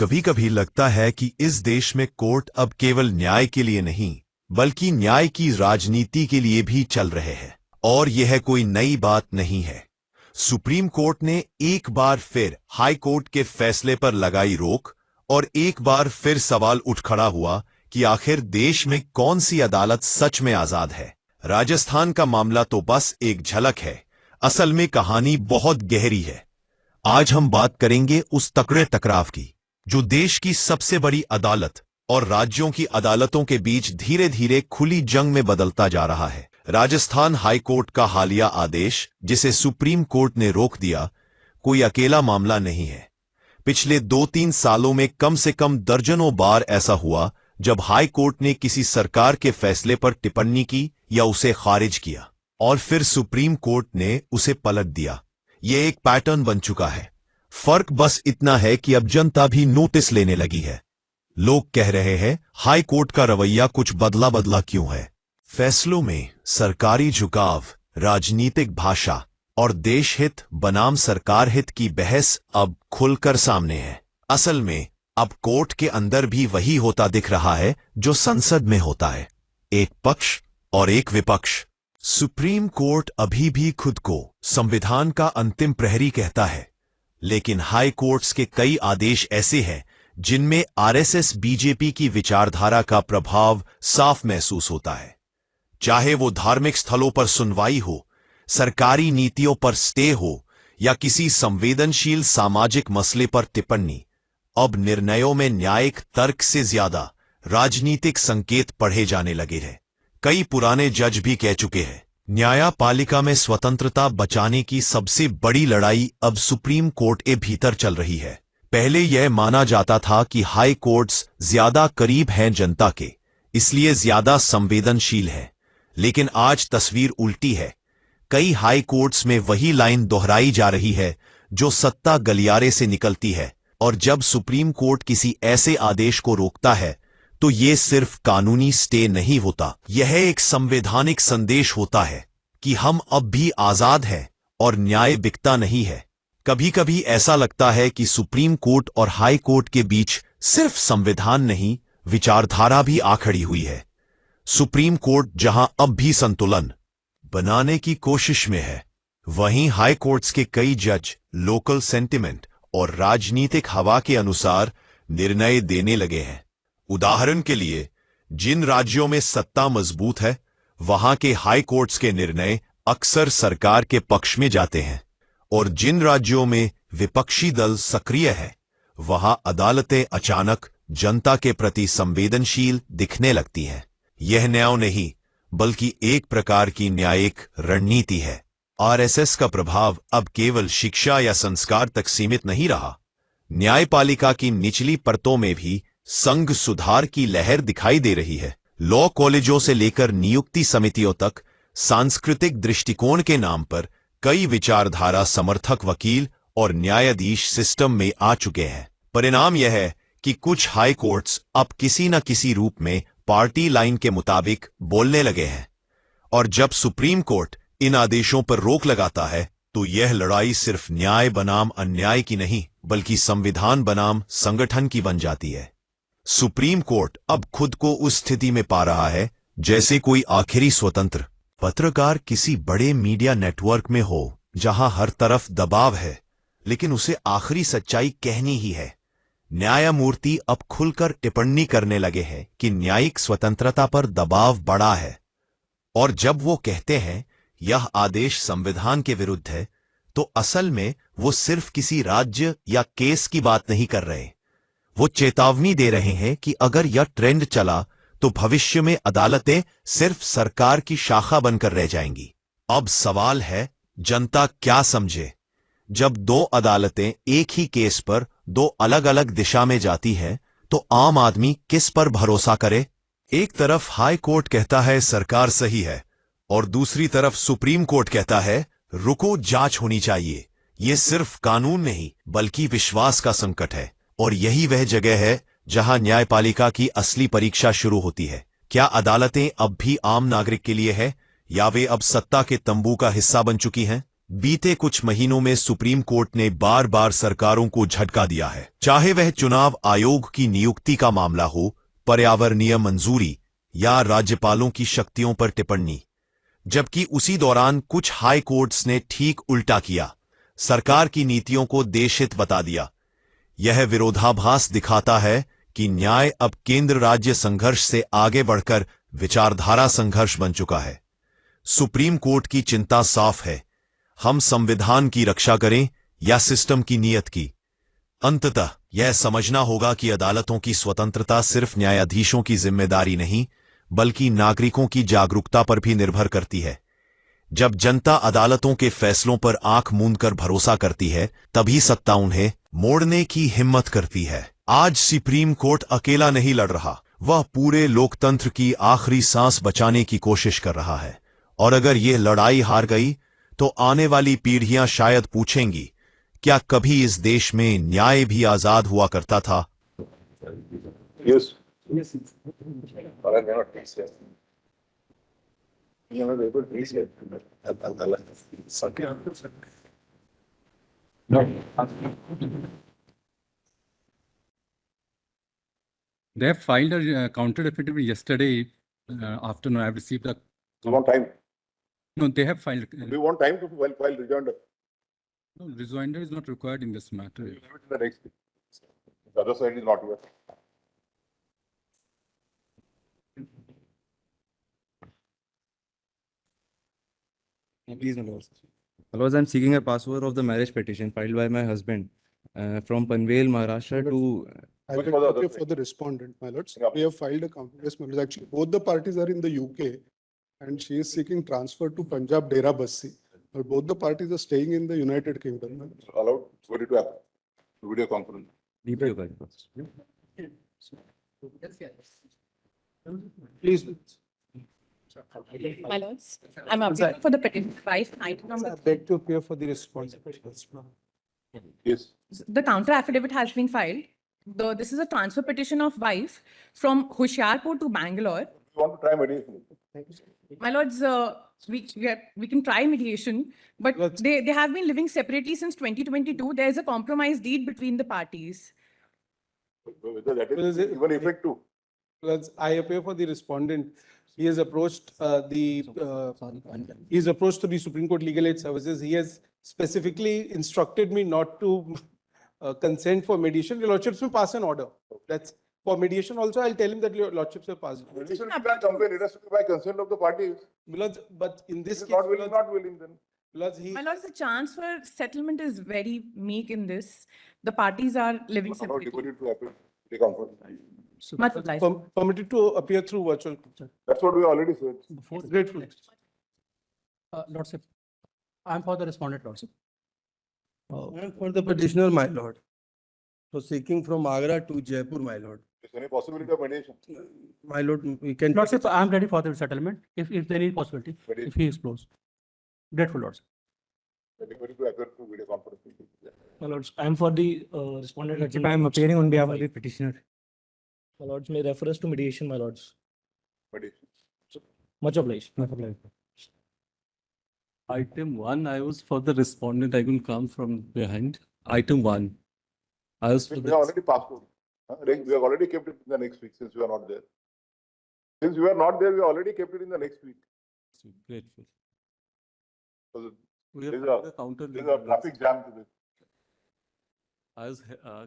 कभी कभी लगता है कि इस देश में कोर्ट अब केवल न्याय के लिए नहीं बल्कि न्याय की राजनीति के लिए भी चल रहे हैं। और यह कोई नई बात नहीं है। सुप्रीम कोर्ट ने एक बार फिर हाई कोर्ट के फैसले पर लगाई रोक और एक बार फिर सवाल उठ खड़ा हुआ कि आखिर देश में कौन सी अदालत सच में आजाद है। राजस्थान का मामला तो बस एक झलक है, असल में कहानी बहुत गहरी है। आज हम बात करेंगे उस तकड़े टकराव की जो देश की सबसे बड़ी अदालत और राज्यों की अदालतों के बीच धीरे धीरे खुली जंग में बदलता जा रहा है। राजस्थान हाई कोर्ट का हालिया आदेश, जिसे सुप्रीम कोर्ट ने रोक दिया, कोई अकेला मामला नहीं है। पिछले 2-3 सालों में कम से कम दर्जनों बार ऐसा हुआ जब हाई कोर्ट ने किसी सरकार के फैसले पर टिप्पणी की या उसे खारिज किया और फिर सुप्रीम कोर्ट ने उसे पलट दिया। यह एक पैटर्न बन चुका है। फर्क बस इतना है कि अब जनता भी नोटिस लेने लगी है। लोग कह रहे हैं, हाई कोर्ट का रवैया कुछ बदला बदला क्यों है। फैसलों में सरकारी झुकाव, राजनीतिक भाषा और देश हित बनाम सरकार हित की बहस अब खुलकर सामने है। असल में अब कोर्ट के अंदर भी वही होता दिख रहा है जो संसद में होता है, एक पक्ष और एक विपक्ष। सुप्रीम कोर्ट अभी भी खुद को संविधान का अंतिम प्रहरी कहता है, लेकिन हाई कोर्ट्स के कई आदेश ऐसे हैं जिनमें आरएसएस बीजेपी की विचारधारा का प्रभाव साफ महसूस होता है। चाहे वो धार्मिक स्थलों पर सुनवाई हो, सरकारी नीतियों पर स्टे हो या किसी संवेदनशील सामाजिक मसले पर टिप्पणी, अब निर्णयों में न्यायिक तर्क से ज्यादा राजनीतिक संकेत पढ़े जाने लगे हैं। कई पुराने जज भी कह चुके हैं, न्यायपालिका में स्वतंत्रता बचाने की सबसे बड़ी लड़ाई अब सुप्रीम कोर्ट के भीतर चल रही है। पहले यह माना जाता था कि हाई कोर्ट्स ज्यादा करीब हैं जनता के, इसलिए ज्यादा संवेदनशील है, लेकिन आज तस्वीर उल्टी है। कई हाई कोर्ट्स में वही लाइन दोहराई जा रही है जो सत्ता गलियारे से निकलती है, और जब सुप्रीम कोर्ट किसी ऐसे आदेश को रोकता है तो ये सिर्फ कानूनी स्टे नहीं होता, यह एक संवैधानिक संदेश होता है कि हम अब भी आजाद हैं और न्याय बिकता नहीं है। कभी कभी ऐसा लगता है कि सुप्रीम कोर्ट और हाई कोर्ट के बीच सिर्फ संविधान नहीं, विचारधारा भी आ खड़ी हुई है। सुप्रीम कोर्ट जहां अब भी संतुलन बनाने की कोशिश में है, वहीं हाई कोर्ट्स के कई जज लोकल सेंटिमेंट और राजनीतिक हवा के अनुसार निर्णय देने लगे हैं। उदाहरण के लिए, जिन राज्यों में सत्ता मजबूत है वहां के हाई कोर्ट्स के निर्णय अक्सर सरकार के पक्ष में जाते हैं, और जिन राज्यों में विपक्षी दल सक्रिय है वहां अदालतें अचानक जनता के प्रति संवेदनशील दिखने लगती हैं। यह न्याय नहीं बल्कि एक प्रकार की न्यायिक रणनीति है। आरएसएस का प्रभाव अब केवल शिक्षा या संस्कार तक सीमित नहीं रहा। न्यायपालिका की निचली परतों में भी संघ सुधार की लहर दिखाई दे रही है। लॉ कॉलेजों से लेकर नियुक्ति समितियों तक सांस्कृतिक दृष्टिकोण के नाम पर कई विचारधारा समर्थक वकील और न्यायाधीश सिस्टम में आ चुके हैं। परिणाम यह है कि कुछ हाई कोर्ट्स अब किसी न किसी रूप में पार्टी लाइन के मुताबिक बोलने लगे हैं, और जब सुप्रीम कोर्ट इन आदेशों पर रोक लगाता है तो यह लड़ाई सिर्फ न्याय बनाम अन्याय की नहीं बल्कि संविधान बनाम संगठन की बन जाती है। सुप्रीम कोर्ट अब खुद को उस स्थिति में पा रहा है जैसे कोई आखिरी स्वतंत्र पत्रकार किसी बड़े मीडिया नेटवर्क में हो जहां हर तरफ दबाव है, लेकिन उसे आखिरी सच्चाई कहनी ही है। न्यायमूर्ति अब खुलकर टिप्पणी करने लगे हैं कि न्यायिक स्वतंत्रता पर दबाव बढ़ा है, और जब वो कहते हैं यह आदेश संविधान के विरुद्ध है, तो असल में वो सिर्फ किसी राज्य या केस की बात नहीं कर रहे। वो चेतावनी दे रहे हैं कि अगर यह ट्रेंड चला तो भविष्य में अदालतें सिर्फ सरकार की शाखा बनकर रह जाएंगी। अब सवाल है, जनता क्या समझे? जब दो अदालतें एक ही केस पर दो अलग अलग दिशा में जाती हैं, तो आम आदमी किस पर भरोसा करे? एक तरफ हाई कोर्ट कहता है सरकार सही है, और दूसरी तरफ सुप्रीम कोर्ट कहता है रुको, जांच होनी चाहिए। ये सिर्फ कानून नहीं बल्कि विश्वास का संकट है, और यही वह जगह है जहां न्यायपालिका की असली परीक्षा शुरू होती है। क्या अदालतें अब भी आम नागरिक के लिए है, या वे अब सत्ता के तंबू का हिस्सा बन चुकी हैं? बीते कुछ महीनों में सुप्रीम कोर्ट ने बार बार सरकारों को झटका दिया है, चाहे वह चुनाव आयोग की नियुक्ति का मामला हो, पर्यावरणीय मंजूरी या राज्यपालों की शक्तियों पर टिप्पणी। जबकि उसी दौरान कुछ हाई कोर्ट्स ने ठीक उल्टा किया, सरकार की नीतियों को देशहित बता दिया। यह विरोधाभास दिखाता है कि न्याय अब केंद्र राज्य संघर्ष से आगे बढ़कर विचारधारा संघर्ष बन चुका है। सुप्रीम कोर्ट की चिंता साफ है, हम संविधान की रक्षा करें या सिस्टम की नीयत की। अंततः यह समझना होगा कि अदालतों की स्वतंत्रता सिर्फ न्यायाधीशों की जिम्मेदारी नहीं, बल्कि नागरिकों की जागरूकता पर भी निर्भर करती है। जब जनता अदालतों के फैसलों पर आंख मूंद कर भरोसा करती है, तभी सत्ता उन्हें मोड़ने की हिम्मत करती है। आज सुप्रीम कोर्ट अकेला नहीं लड़ रहा, वह पूरे लोकतंत्र की आखिरी सांस बचाने की कोशिश कर रहा है। और अगर यह लड़ाई हार गई, तो आने वाली पीढ़ियां शायद पूछेंगी, क्या कभी इस देश में न्याय भी आजाद हुआ करता था? Yes. Yes. Or I cannot reach here. You are not able to reach here. No. They have filed a counter affidavit yesterday afternoon. I have received a. You want time? No, they have filed. We want time to file rejoinder. No, rejoinder is not required in this matter. We'll have it in the next week. The other side is not here. Please, my lords. My lords, I'm seeking a password of the marriage petition filed by my husband from Panvel, Maharashtra to. I Which will was the appear other for the respondent, my lords. Yeah. We have filed a counter. Yes, my lords. Actually, both the parties are in the UK and she is seeking transfer to Punjab Dera Bassi. But both the parties are staying in the United Kingdom. my lords. Allowed, ready to happen. Video conference. DPO guide. Please. My lords, I'm appealing for the petition wife, item number. Beg to appear for the response. Yes. The counter affidavit has been filed. This is a transfer petition of wife from Hoshiarpur to Bangalore. You want to try mediation? My lords, we can try mediation, but they have been living separately since 2022. There is a compromise deed between the parties. Whether that Well, is is it- even effect too. Because I appear for the respondent. He has approached he's approached to the Supreme Court Legal Aid Services. He has specifically instructed me not to consent for mediation. Your lordships will pass an order. That's for mediation also. I'll tell him that your lordships have passed. Mediation you can't complain. It has to be by consent of the parties. Milords, but in this This is case, not willing, not willing then. Milords, he, My lords, the chance for settlement is very meek in this. The parties are living Allowed separately. deputy to appeal. Take comfort. Much obliged. permitted to appear through virtual. That's what we already said. Grateful. Lordship, I'm for the respondent, Lordship. I'm for the petitioner, my lord. So seeking from Agra to Jaipur, my lord. Is there any possibility of mediation? My lord, we can. Lordship, I'm ready for the settlement if there is possibility, if he explores. Grateful, Lordship. Deputy to appear through video conference. My lords, I'm for the respondent. Lordship, I am appearing on behalf of the petitioner. My lords, may refer us to mediation, my lords. Mediation. Much obliged. Item 1, I was for the respondent. I couldn't come from behind. Item 1. I was for We have the. already passed over. We have already kept it in the next week since we are not there. Since we are not there, we already kept it in the next week. Grateful. So We There have is filed a- a counter. there is a traffic jam today.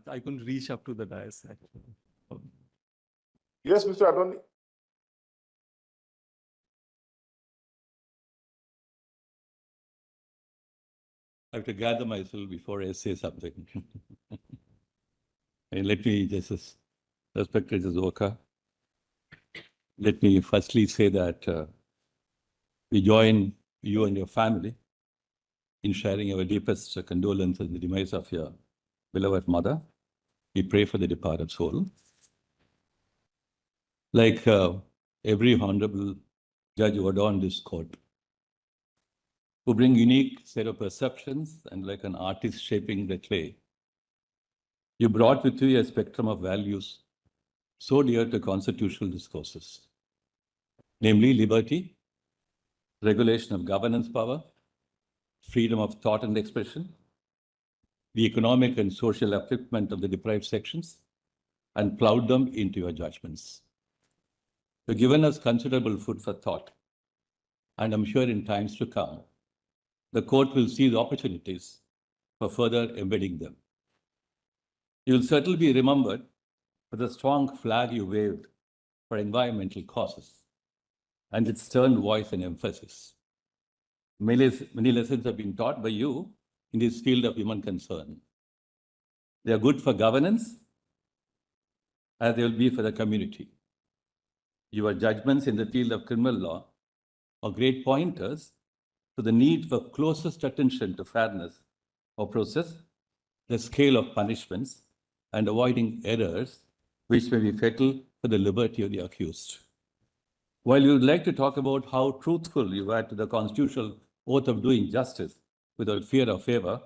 I couldn't reach up to the dais actually. Yes, Mr. Attorney. I have to gather myself before I say something. And let me just, as respected Zoka, let me firstly say that we join you and your family in sharing our deepest condolences in the demise of your beloved mother. We pray for the departed soul. Like every honorable judge who adorned this court, who bring unique set of perceptions and like an artist shaping the clay, you brought with you a spectrum of values so dear to constitutional discourses, namely liberty, regulation of governance power, freedom of thought and expression, the economic and social upliftment of the deprived sections, and plowed them into your judgments. You've given us considerable food for thought, and I'm sure in times to come, the court will see the opportunities for further embedding them. You will certainly be remembered for the strong flag you waved for environmental causes and its stern voice and emphasis. Many lessons have been taught by you in this field of human concern. They are good for governance, as they will be for the community. Your judgments in the field of criminal law are great pointers to the need for closest attention to fairness of process, the scale of punishments, and avoiding errors which may be fatal for the liberty of the accused. While we would like to talk about how truthful you were to the constitutional oath of doing justice without fear or favor,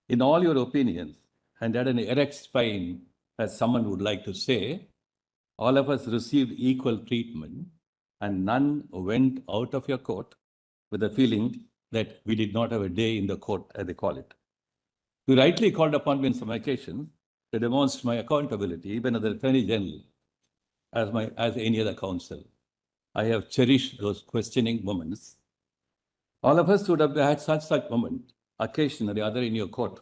in all your opinions, and at an erect spine, as someone would like to say, all of us received equal treatment, and none went out of your court with a feeling that we did not have a day in the court, as they call it. You rightly called upon me on some occasions to demonstrate my accountability, even as the Attorney General, as any other counsel. I have cherished those questioning moments. All of us would have had such moment, occasion or the other in your court,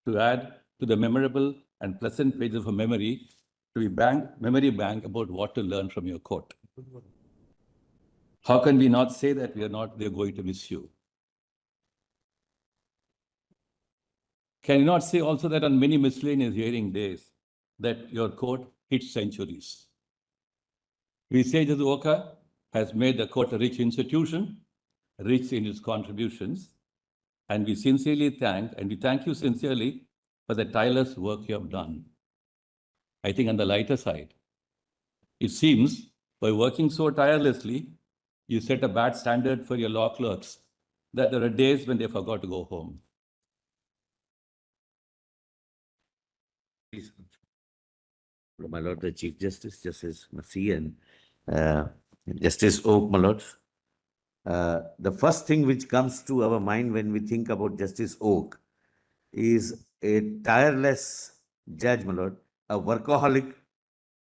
to add to the memorable and pleasant pages of memory to be memory bank about what to learn from your court. How can we not say that we are going to miss you? Can you not say also that on many miscellaneous hearing days that your court hit centuries? We say that Oka has made the court a rich institution, rich in its contributions, and we thank you sincerely for the tireless work you have done. I think on the lighter side, it seems by working so tirelessly, you set a bad standard for your law clerks that there are days when they forgot to go home. Please. My Lord, the Chief Justice, Justice Massey and Justice Oak, my Lord. The first thing which comes to our mind when we think about Justice Oak is a tireless judge, my Lord, a workaholic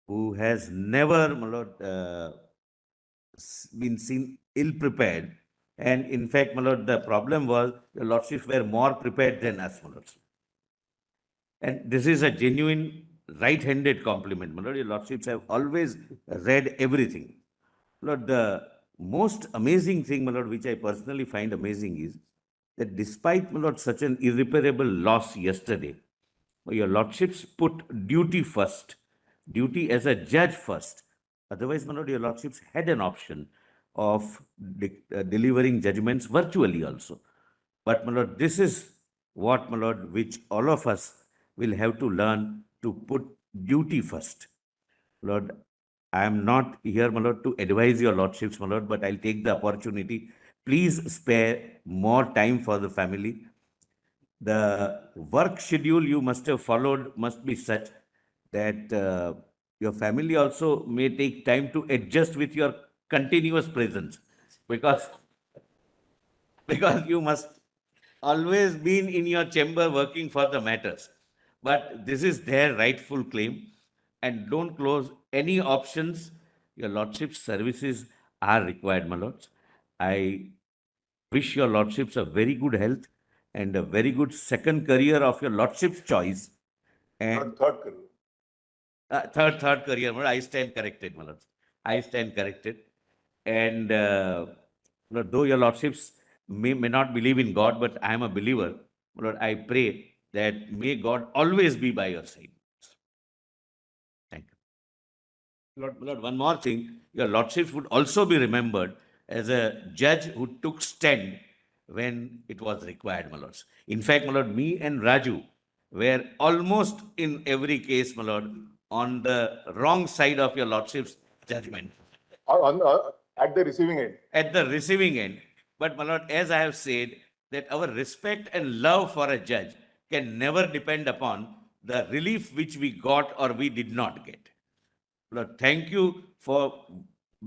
who has never, my Lord, been seen ill-prepared. And in fact, my Lord, the problem was your Lordships were more prepared than us, my Lord. And this is a genuine right-handed compliment, my Lord. Your Lordships have always read everything. Lord, the most amazing thing, my Lord, which I personally find amazing is that despite, my Lord, such an irreparable loss yesterday, your Lordships put duty first, duty as a judge first. Otherwise, my Lord, your Lordships had an option of delivering judgments virtually also. But, my Lord, this is what, my Lord, which all of us will have to learn to put duty first. Lord, I am not here, my Lord, to advise your Lordships, my Lord, but I'll take the opportunity. Please spare more time for the family. The work schedule you must have followed must be such that your family also may take time to adjust with your continuous presence, because you must always been in your chamber working for the matters. But this is their rightful claim, and don't close any options. Your Lordship's services are required, my Lords. I wish your Lordships a very good health and a very good second career of your Lordship's choice. And Third career. third career, my Lord. I stand corrected, my Lord. I stand corrected. And though your Lordships may not believe in God, but I am a believer, my Lord, I pray that may God always be by your side. Thank you. Lord, one more thing. Your Lordships would also be remembered as a judge who took stand when it was required, my Lords. In fact, my Lord, me and Raju were almost in every case, my Lord, on the wrong side of your Lordship's judgment. At the receiving end. At the receiving end. But, my Lord, as I have said, that our respect and love for a judge can never depend upon the relief which we got or we did not get. Lord, thank you for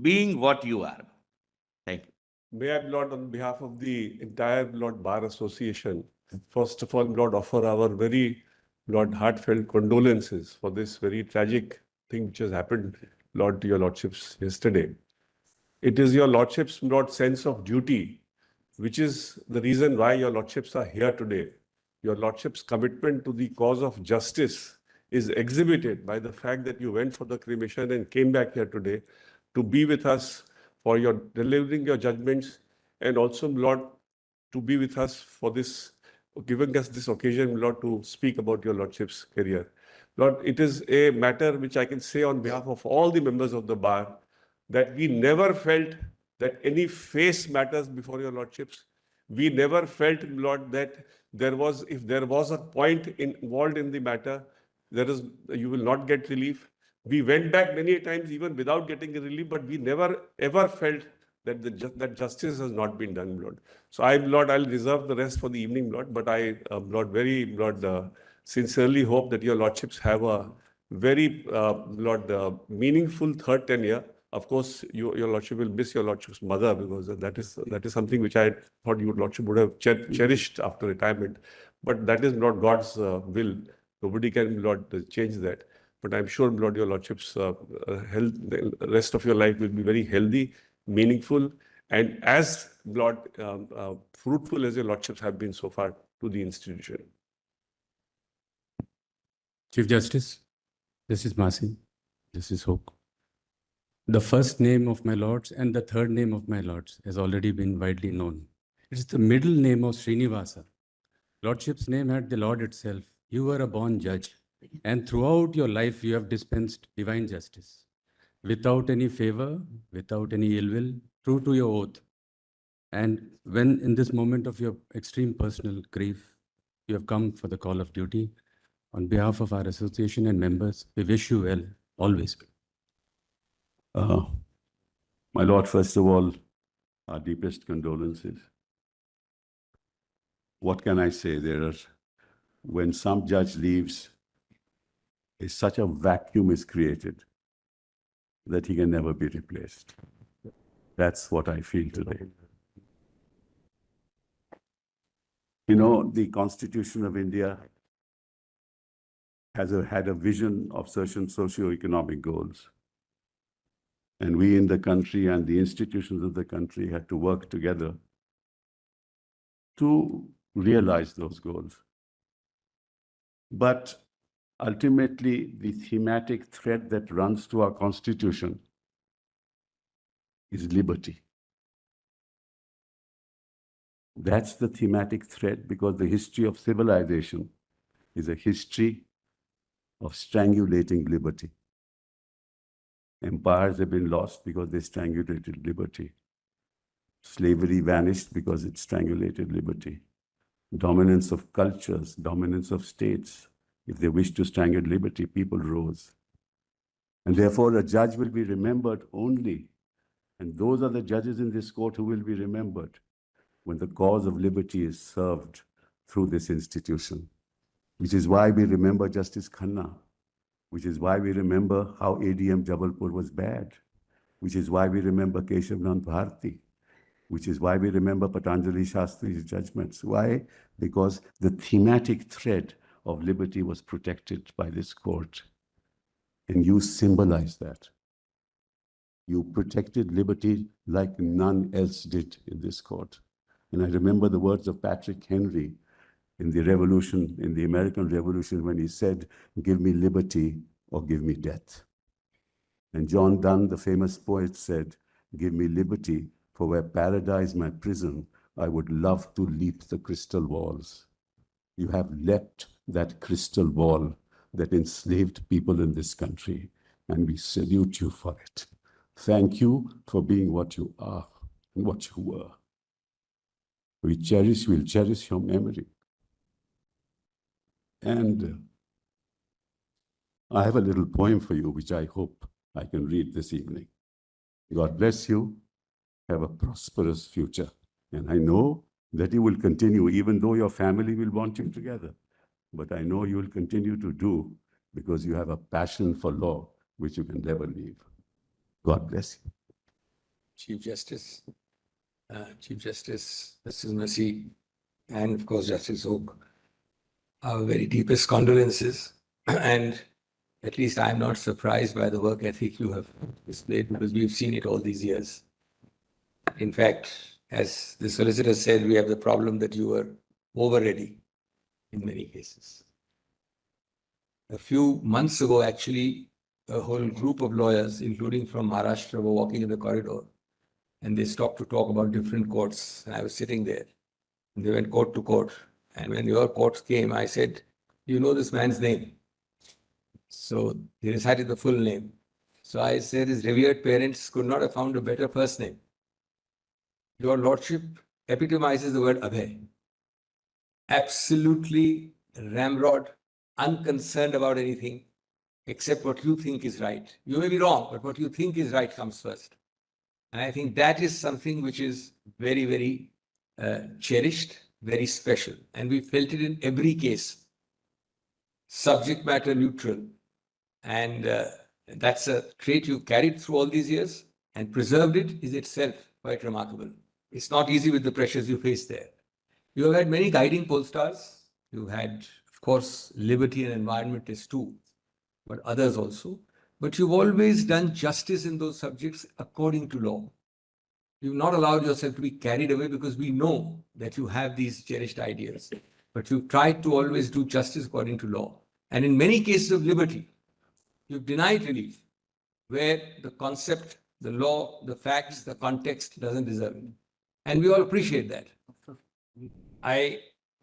being what you are. Thank you. May I, Lord, on behalf of the entire Lord Bar Association, first of all, Lord, offer our very Lord heartfelt condolences for this very tragic thing which has happened, Lord, to your Lordships yesterday. It is your Lordship's Lord sense of duty, which is the reason why your Lordships are here today. Your Lordship's commitment to the cause of justice is exhibited by the fact that you went for the cremation and came back here today to be with us for your delivering your judgments, and also, Lord, to be with us for this, giving us this occasion, Lord, to speak about your Lordship's career. Lord, it is a matter which I can say on behalf of all the members of the bar that we never felt that any face matters before your Lordships. We never felt, Lord, that if there was a point involved in the matter, you will not get relief. We went back many times even without getting a relief, but we never ever felt that that justice has not been done, Lord. So Lord, I'll reserve the rest for the evening, Lord, but I, Lord, sincerely hope that your Lordships have a very, meaningful third tenure. Of course, your Lordship will miss your Lordship's mother, because that is something which I thought your Lordship would have cherished after retirement. But that is not God's will. Nobody can, Lord, change that. But I'm sure, Lord, your Lordship's health, the rest of your life will be very healthy, meaningful, and as, Lord, fruitful as your Lordships have been so far to the institution. Chief Justice, this is Masi, this is Hope. The first name of my lords and the third name of my lords has already been widely known. It is the middle name of Srinivasa. Lordship's name had the Lord itself. You were a born judge, and throughout your life you have dispensed divine justice. Without any favor, without any ill will, true to your oath. And when in this moment of your extreme personal grief, you have come for the call of duty, on behalf of our association and members, we wish you well, always. My Lord, first of all, our deepest condolences. What can I say? When some judge leaves, such a vacuum is created that he can never be replaced. That's what I feel today. You know, the Constitution of India had a vision of certain socio-economic goals. And we in the country and the institutions of the country had to work together to realize those goals. But ultimately, the thematic thread that runs through our Constitution is liberty. That's the thematic thread, because the history of civilization is a history of strangulating liberty. Empires have been lost because they strangulated liberty. Slavery vanished because it strangulated liberty. Dominance of cultures, dominance of states. If they wished to strangle liberty, people rose. And therefore, a judge will be remembered only, and those are the judges in this court who will be remembered, when the cause of liberty is served through this institution. Which is why we remember Justice Khanna, which is why we remember how ADM Jabalpur was bad, which is why we remember Keshav Nand Bharti, which is why we remember Patanjali Shastri's judgments. Why? Because the thematic thread of liberty was protected by this court. And you symbolize that. You protected liberty like none else did in this court. And I remember the words of Patrick Henry in the revolution, in the American Revolution, when he said, "Give me liberty or give me death." And John Donne, the famous poet, said, "Give me liberty, for where paradise my prison, I would love to leap the crystal walls." You have leapt that crystal wall that enslaved people in this country, and we salute you for it. Thank you for being what you are and what you were. We'll cherish your memory. And I have a little poem for you, which I hope I can read this evening. God bless you. Have a prosperous future. And I know that you will continue, even though your family will want you together. But I know you will continue to do, because you have a passion for law, which you can never leave. God bless you. Chief Justice, Chief Justice, Justice Mercy, and of course Justice Oak, our very deepest condolences. And at least I'm not surprised by the work ethic you have displayed, because we've seen it all these years. In fact, as the solicitor said, we have the problem that you were over ready in many cases. A few months ago, actually, a whole group of lawyers, including from Maharashtra, were walking in the corridor, and they stopped to talk about different courts. And I was sitting there, and they went court to court. And when your courts came, I said, "Do you know this man's name?" So they recited the full name. So I said, his revered parents could not have found a better first name. Your Lordship epitomizes the word Abhay. Absolutely ramrod, unconcerned about anything except what you think is right. You may be wrong, but what you think is right comes first. And I think that is something which is very, very cherished, very special. And we felt it in every case. Subject matter neutral. And that's a trait you carried through all these years, and preserved it is itself quite remarkable. It's not easy with the pressures you face there. You have had many guiding pole stars. You've had, of course, liberty and environmentalists too, but others also. But you've always done justice in those subjects according to law. You've not allowed yourself to be carried away, because we know that you have these cherished ideas. But you've tried to always do justice according to law. And in many cases of liberty, you've denied relief where the concept, the law, the facts, the context doesn't deserve it. And we all appreciate that. I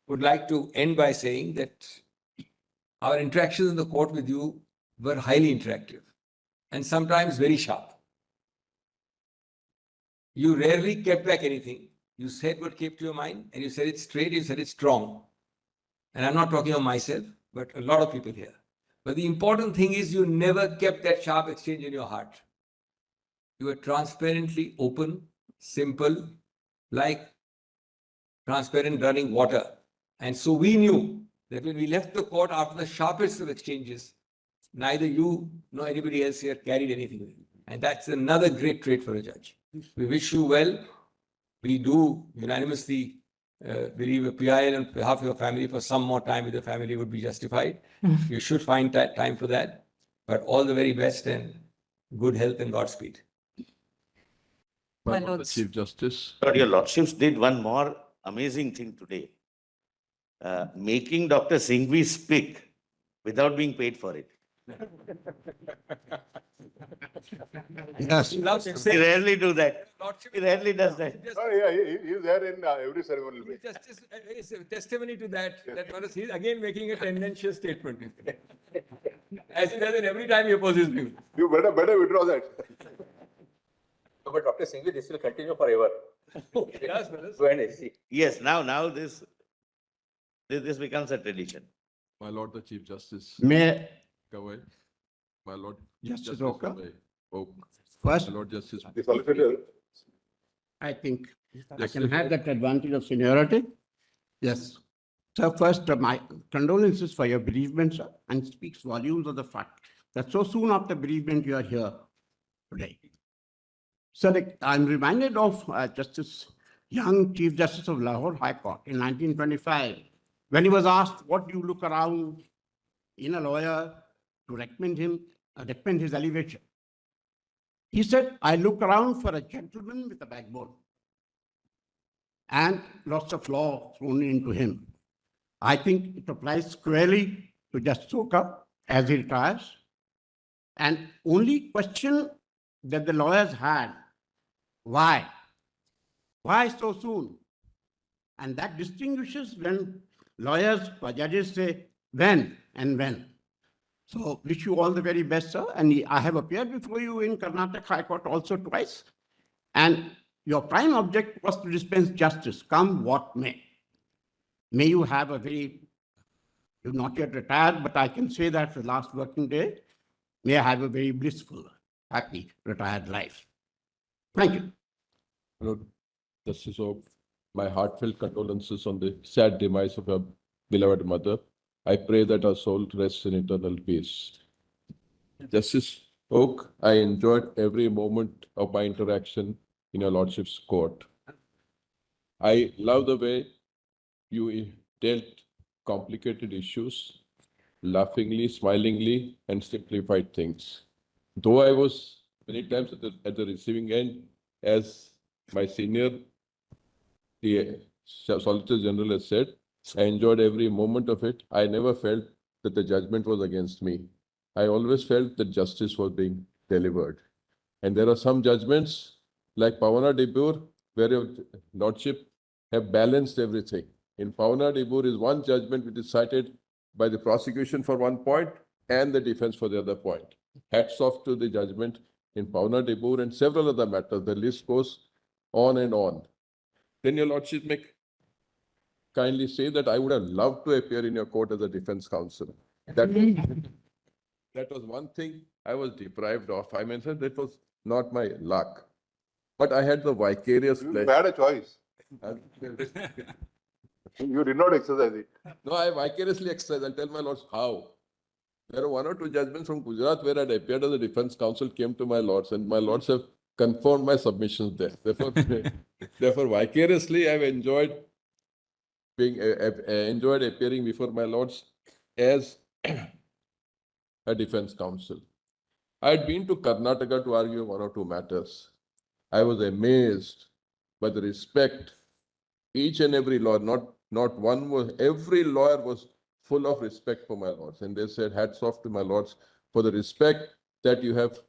would like to end by saying that our interactions in the court with you were highly interactive and sometimes very sharp. You rarely kept back anything. You said what came to your mind, and you said it straight, you said it strong. And I'm not talking of myself, but a lot of people here. But the important thing is you never kept that sharp exchange in your heart. You were transparently open, simple, like transparent running water. And so we knew that when we left the court after the sharpest of exchanges, neither you nor anybody else here carried anything with you. And that's another great trait for a judge. We wish you well. We do unanimously believe a PIL on behalf of your family for some more time with the family would be justified. You should find that time for that. But all the very best and good health and Godspeed. My Lord, the Chief Justice. But your Lordships did one more amazing thing today. Making Dr. Singhvi speak without being paid for it. Yes. He rarely do that. He rarely does that. Oh, yeah, he's there in every ceremony. Justice is a testimony to that. That Manas, he's again making a tendentious statement. As he does in every time he opposes me. You better withdraw that. No, but Dr. Singhvi, this will continue forever. Yes, Manas. Go ahead and see. Yes, now this becomes a tradition. My Lord, the Chief Justice. May Kawai. My Lord. Justice Oka. Oak. First, My Lord Justice. The solicitor. I think I Justice can have Oak. that advantage of seniority. Yes. So first, my condolences for your bereavement, sir, and speaks volumes of the fact that so soon after bereavement you are here today. So I'm reminded of Justice Young, Chief Justice of Lahore High Court in 1925, when he was asked, what do you look around in a lawyer to recommend his elevation? He said, I look around for a gentleman with a backbone, and lots of law thrown into him. I think it applies squarely to Justice Oka as he retires. And only question that the lawyers had, why? Why so soon? And that distinguishes when lawyers or judges say when and when. So wish you all the very best, sir. And I have appeared before you in Karnataka High Court also twice. And your prime object was to dispense justice, come what may. May you have a very, you're not yet retired, but I can say that for the last working day, may I have a very blissful, happy, retired life. Thank you. Lord Justice Oak, my heartfelt condolences on the sad demise of your beloved mother. I pray that her soul rests in eternal peace. Justice Oak, I enjoyed every moment of my interaction in your Lordship's court. I love the way you dealt complicated issues laughingly, smilingly, and simplified things. Though I was many times at the receiving end, as my senior, the Solicitor General has said, I enjoyed every moment of it. I never felt that the judgment was against me. I always felt that justice was being delivered. And there are some judgments, like Pavana Debur, where your Lordship have balanced everything. In Pavana Debur is one judgment which is cited by the prosecution for one point and the defense for the other point. Hats off to the judgment in Pavana Debur and several other matters. The list goes on and on. Then your Lordship may kindly say that I would have loved to appear in your court as a defense counsel. That was one thing I was deprived of. I mean, that was not my luck. But I had the vicarious pleasure. You had a choice. You did not exercise it. No, I vicariously exercised. I'll tell my lords how. There are one or two judgments from Gujarat where I had appeared as a defense counsel, came to my lords, and my lords have confirmed my submissions there. Therefore, vicariously, I've enjoyed appearing before my lords as a defense counsel. I had been to Karnataka to argue one or two matters. I was amazed by the respect. Each and every lawyer, not one was, every lawyer was full of respect for my lords. And they said, hats off to my lords for the respect that you have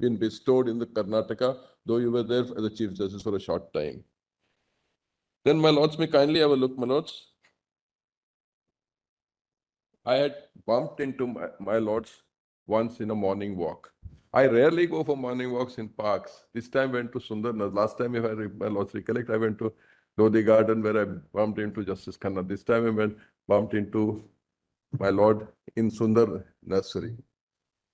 been bestowed in the Karnataka, though you were there as the Chief Justice for a short time. Then my lords may kindly have a look, my lords. I had bumped into my lords once in a morning walk. I rarely go for morning walks in parks. This time I went to Sundarnas. Last time, if my lords recollect, I went to Lodi Garden where I bumped into Justice Khanna. This time I bumped into my lord in Sundar Nursery.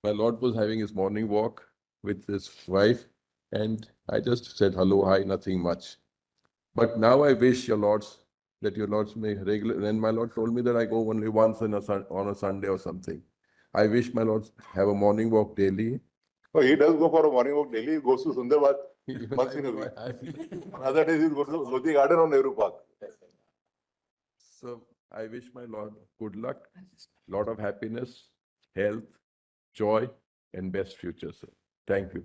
My lord was having his morning walk with his wife, and I just said hello, hi, nothing much. But now I wish your lords that your lords may regularly, and my lord told me that I go only once on a Sunday or something. I wish my lords have a morning walk daily. Oh, he does go for a morning walk daily. He goes to Sundarbat once in a week. On other days, he goes to Lodi Garden or Nehru Park. So I wish my lord good luck, lot of happiness, health, joy, and best future, sir. Thank you.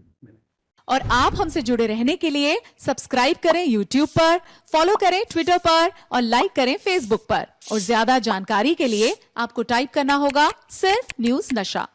और आप हमसे जुड़े रहने के लिए subscribe करें YouTube पर, follow करें Twitter पर और लाइक करें Facebook पर। और ज्यादा जानकारी के लिए आपको टाइप करना होगा सिर्फ न्यूज़ नशा।